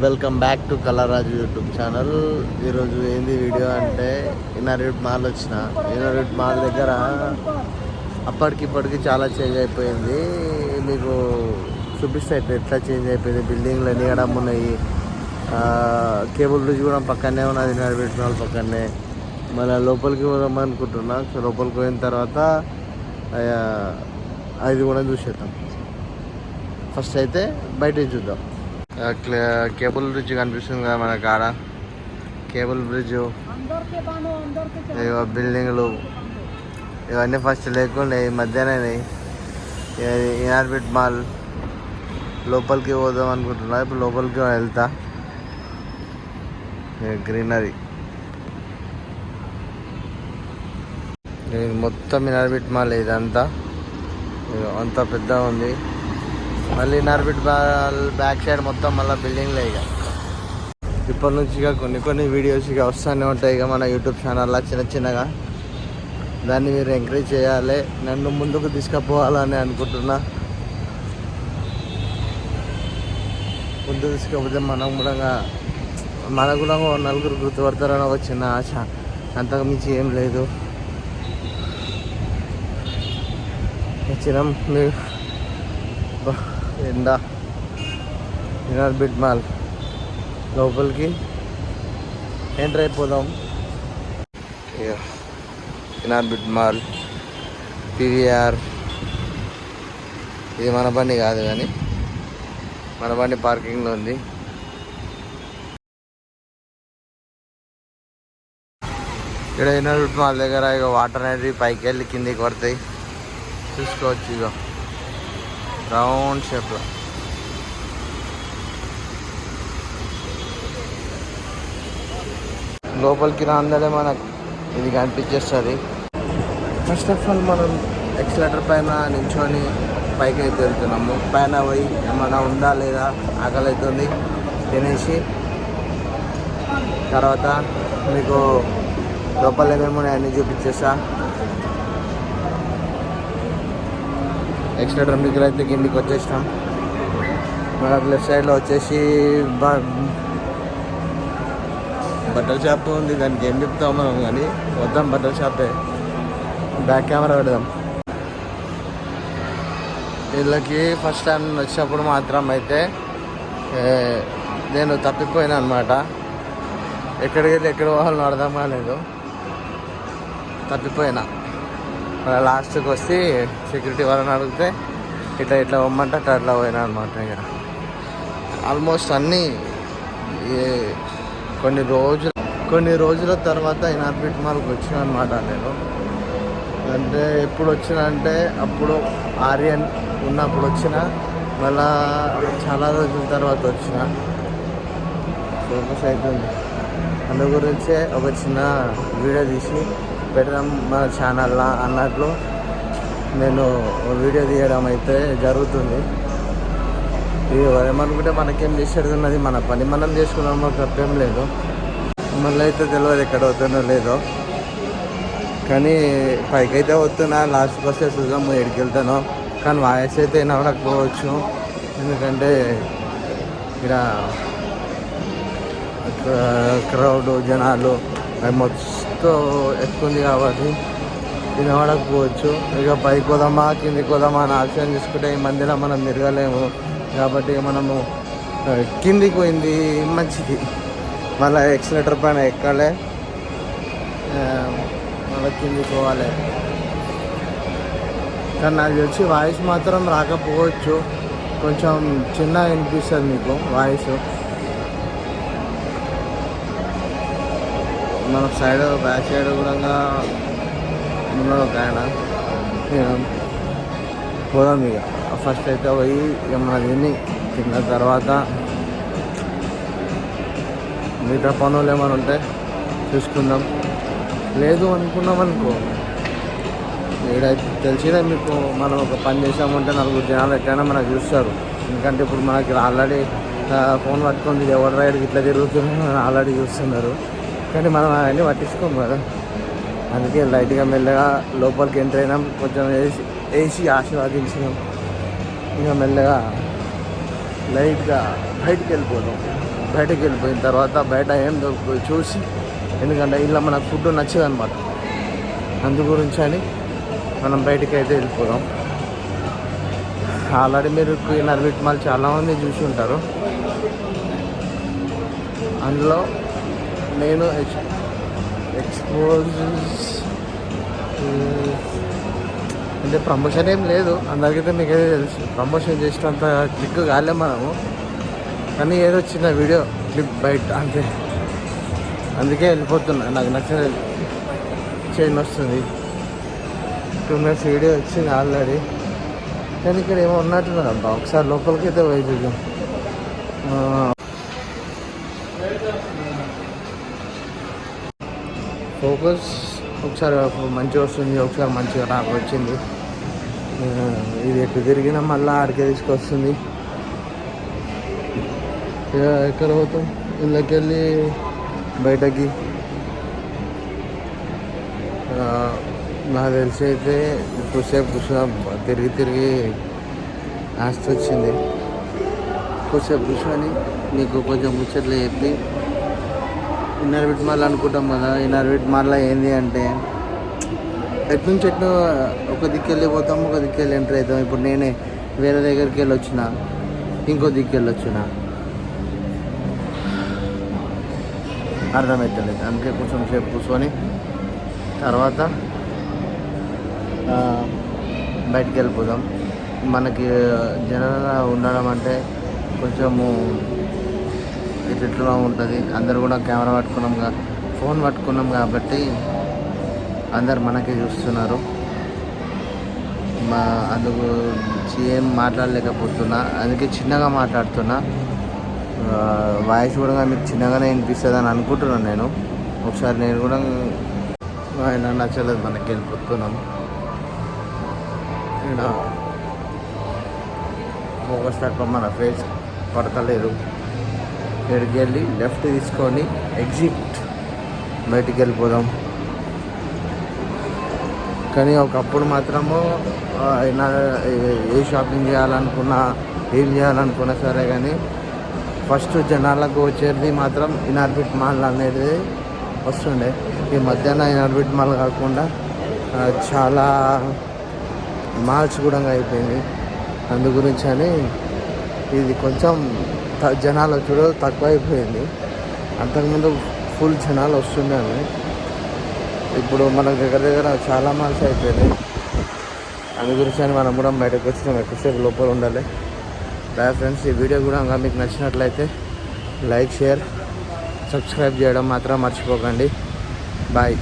Welcome back to Kalaraju YouTube channel. ఈరోజు ఏంది video అంటే ఇన్నర్యూట్ మాల్ వచ్చిన. ఇన్నర్యూట్ మాల్ దగ్గర అప్పటికిప్పటికి చాలా చేంజ్ అయిపోయింది. మీకు చూపిస్తే ఎట్లా చేంజ్ అయిపోయింది. బిల్డింగ్లు ఎన్ని ఎడం ఉన్నాయి. కేబుల్ బ్రిడ్జ్ కూడా పక్కనే ఉన్నది. ఇన్నర్యూట్ మాల్ పక్కనే. మళ్ళీ లోపలికి పోదాం అనుకుంటున్నా. సో లోపలికి పోయిన తర్వాత అది కూడా చూసేద్దాం. ఫస్ట్ అయితే బయట చూద్దాం. కేబుల్ బ్రిడ్జ్ కనిపిస్తుంది కదా మన కాడ. కేబుల్ బ్రిడ్జ్, బిల్డింగ్లు ఇవన్నీ ఫస్ట్ లేకుండే, ఈ మధ్యాహ్నం ఇన్నర్యూట్ మాల్ లోపలికి పోదాం అనుకుంటున్నా. ఇప్పుడు లోపలికి వెళ్తా. గ్రీనరీ మొత్తం ఇన్నర్యూట్ మాల్ ఇదంతా అంతా పెద్దగా ఉంది. మళ్ళీ ఇన్నర్యూట్ మాల్ బ్యాక్ సైడ్ మొత్తం మళ్ళీ బిల్డింగ్లే. ఇక ఇప్పటి నుంచి ఇక కొన్ని వీడియోస్ ఇక వస్తూనే ఉంటాయి ఇక మన యూట్యూబ్ ఛానల్లో చిన్నగా. దాన్ని మీరు ఎంకరేజ్ చేయాలి, నన్ను ముందుకు తీసుకుపోవాలని అనుకుంటున్నా. ముందుకు తీసుకపోతే మన కూడా నలుగురు గుర్తుపడతారని ఒక చిన్న ఆశ, అంతకు మించి ఏం లేదు. వచ్చినాం మీరు ఎండా ఇన్నర్యూట్ మాల్ లోపలికి ఎంటర్ అయిపోదాం. ఇన్నర్యూట్ మాల్ పీవీఆర్. ఇది మన బండి కాదు కానీ మన బండి పార్కింగ్లో ఉంది. ఇక్కడ ఇన్నర్యూట్ మాల్ దగ్గర ఇక వాటర్ అనేది పైకి వెళ్ళి కిందికి పడతాయి. చూసుకోవచ్చు ఇక రౌండ్ షేప్లో. లోపలికి రాగానే మనకు ఇది కనిపించేస్తుంది. ఫస్ట్ ఆఫ్ ఆల్ మనం ఎక్సలేటర్ పైన నించొని పైకి అయితే వెళ్తున్నాము. పైన పోయి ఏమైనా ఉందా లేదా ఆకలి అవుతుంది తినేసి తర్వాత మీకు లోపల ఏమేమి ఉన్నాయన్నీ చూపించేస్తా. ఎక్సలేటర్ మీకు అయితే కిందికి వచ్చేసినాం. మనకు లెఫ్ట్ సైడ్లో వచ్చేసి బట్టల షాప్ ఉంది. దానికి ఏం చెప్తాం మనం కానీ వద్దాం, బట్టల షాపే. బ్యాక్ కెమెరా పెడదాం. వీళ్ళకి ఫస్ట్ టైం వచ్చినప్పుడు మాత్రం అయితే నేను తప్పిపోయినా అనమాట. ఎక్కడికి వెళ్ళి ఎక్కడ పోవాలని అర్థం కాలేదు, తప్పిపోయినా. లాస్ట్కి వచ్చి సెక్యూరిటీ వాళ్ళని అడిగితే ఇట్లా ఇవ్వమంటే అట్లా పోయినా అనమాట. ఇక ఆల్మోస్ట్ అన్నీ కొన్ని రోజుల తర్వాత ఇన్నర్యూట్ మాల్కి వచ్చిన అనమాట. నేను అంటే ఎప్పుడు వచ్చిన అంటే అప్పుడు ఆర్యన్ ఉన్నప్పుడు వచ్చిన, మళ్ళా చాలా రోజుల తర్వాత వచ్చిన. ఫోకస్ అవుతుంది. అందు గురించే ఒక చిన్న వీడియో తీసి పెడదాం మన ఛానల్లో అన్నట్లు నేను వీడియో తీయడం అయితే జరుగుతుంది. ఇది ఏమనుకుంటే మనకేం చేసేది ఉన్నది, మన పని మనం చేసుకున్నామో తప్పేం లేదు. మళ్ళీ అయితే తెలియదు ఎక్కడ అవుతుందో లేదో, కానీ పైకి అయితే వస్తున్నా. లాస్ట్కి వస్తే చూద్దాం ఎక్కడికి వెళ్తానో. కానీ వాయిస్ అయితే వినవడకపోవచ్చు, ఎందుకంటే ఇక్కడ క్రౌడ్ జనాలు మొత్తం ఎక్కువ ఉంది కాబట్టి వినవడకపోవచ్చు. ఇక పైకి పోదామా కిందికి పోదామా అని ఆప్షన్ తీసుకుంటే ఈ మధ్యలో మనం తిరగలేము కాబట్టి మనము కిందికి పోయింది మంచిది. మళ్ళీ ఎక్సలేటర్ పైన ఎక్కాలి, మళ్ళీ కిందికి పోవాలి. కానీ నాకు వచ్చి వాయిస్ మాత్రం రాకపోవచ్చు, కొంచెం చిన్నగా వినిపిస్తుంది మీకు వాయిస్. మన సైడ్ బ్యాక్ సైడ్ కూడా ఉన్నాడు ఒక ఆయన. పోదాం ఇక. ఫస్ట్ అయితే పోయి ఇక మన తిన్న తర్వాత మిగతా పనులు ఏమైనా ఉంటే చూసుకుందాం. లేదు అనుకున్నాం అనుకో, ఏడైతే తెలిసినా మీకు మనం ఒక పని చేసామంటే నలుగురు జనాలు ఎట్లయినా మనకు చూస్తారు. ఎందుకంటే ఇప్పుడు మనకి ఆల్రెడీ ఫోన్ పట్టుకుంది ఎవరు రైడ్కి ఇట్లా తిరుగుతున్నారు ఆల్రెడీ చూస్తున్నారు. కానీ మనం అవన్నీ పట్టించుకోము కదా. అందుకే లైట్గా మెల్లగా లోపలికి ఎంటర్ అయినాం. కొంచెం వేసి ఆశీర్వాదించినాం. ఇక మెల్లగా లైట్గా బయటికి వెళ్ళిపోదాం. బయటకు వెళ్ళిపోయిన తర్వాత బయట ఏం దొరుకుతుంది చూసి, ఎందుకంటే ఇలా మనకు ఫుడ్ నచ్చదు అనమాట. అందు గురించి అని మనం బయటికి అయితే వెళ్ళిపోదాం. ఆల్రెడీ మీరు నర్విట్ మాల్ చాలామంది చూసి ఉంటారు. అందులో నేను ఎక్స్పోజ్ అంటే ప్రమోషన్ ఏం లేదు, అందరికైతే మీకైతే తెలుసు. ప్రమోషన్ చేసినంత క్లిక్ కాలే మనము, కానీ ఏదో చిన్న వీడియో క్లిప్ బయట అంతే. అందుకే వెళ్ళిపోతున్నా. నాకు నచ్చిన చైన్ వస్తుంది, 2 minutes వీడియో వచ్చింది ఆల్రెడీ. కానీ ఇక్కడ ఏమో ఉన్నట్టున్నారు అబ్బా. ఒకసారి లోపలికి అయితే పోయి చూద్దాం. ఫోకస్ ఒకసారి మంచిగా వస్తుంది, ఒకసారి మంచిగా నాకు వచ్చింది. ఇది ఎటు తిరిగినా మళ్ళీ ఆడికే తీసుకొస్తుంది. ఎక్కడ పోతాం? ఇళ్ళకి వెళ్ళి బయటకి నాకు తెలిసి అయితే ఎక్కువసేపు తిరిగి ఆస్తి వచ్చింది. ఎక్కువసేపు కూర్చొని మీకు కొంచెం ముచ్చట్లు చెప్పి ఇన్నర్విట్ మాల్ అనుకుంటాం కదా. ఇన్నర్విట్ మాల్లో ఏంది అంటే ఎటు నుంచి ఎటు ఒక దిక్కు వెళ్ళిపోతాం, ఒక దిక్కు వెళ్ళి ఎంటర్ అవుతాం. ఇప్పుడు నేనే వేరే దగ్గరికి వెళ్ళి వచ్చిన, ఇంకో దిక్కు వెళ్ళి వచ్చిన, అర్థమవుతలేదు. అందుకే కొంచెం సేపు కూర్చొని తర్వాత బయటికి వెళ్ళిపోదాం. మనకి జనరల్గా ఉండడం అంటే కొంచెము ఇట్లా ఉంటుంది. అందరు కూడా కెమెరా పట్టుకున్నాం, ఫోన్ పట్టుకున్నాం కాబట్టి అందరు మనకే చూస్తున్నారు. అందుకు ఏం మాట్లాడలేకపోతున్నా, అందుకే చిన్నగా మాట్లాడుతున్నా. వాయిస్ కూడా మీకు చిన్నగానే వినిపిస్తుంది అని అనుకుంటున్నాను నేను. ఒకసారి నేను కూడా ఆయన నచ్చలేదు, మనకి వెళ్ళిపోతున్నాం. ఇక్కడ ఫోకస్ తక్కువ మన ఫేస్ పడతలేదు. ఇక్కడికి వెళ్ళి లెఫ్ట్ తీసుకొని ఎగ్జిట్ బయటికి వెళ్ళిపోదాం. కానీ ఒకప్పుడు మాత్రము ఏ షాపింగ్ చేయాలనుకున్నా, ఏం చేయాలనుకున్నా సరే కానీ ఫస్ట్ జనాలకు వచ్చేది మాత్రం ఇన్నర్విట్ మాల్ అనేది వస్తుండే. ఈ మధ్యాహ్నం ఇన్నర్విట్ మాల్ కాకుండా చాలా మాల్స్ కూడా అయిపోయింది. అందు గురించి అని ఇది కొంచెం జనాలు వచ్చుడు తక్కువ అయిపోయింది. అంతకుముందు ఫుల్ జనాలు వస్తుండే. ఇప్పుడు మన దగ్గర చాలా మాల్స్ అయిపోయినాయి. అందు గురించి అని మనం కూడా బయటకు వచ్చినాం. ఎక్కువసేపు లోపల ఉండాలి. ఫ్రెండ్స్, ఈ వీడియో కూడా మీకు నచ్చినట్లయితే లైక్, షేర్, సబ్స్క్రైబ్ చేయడం మాత్రం మర్చిపోకండి. బాయ్.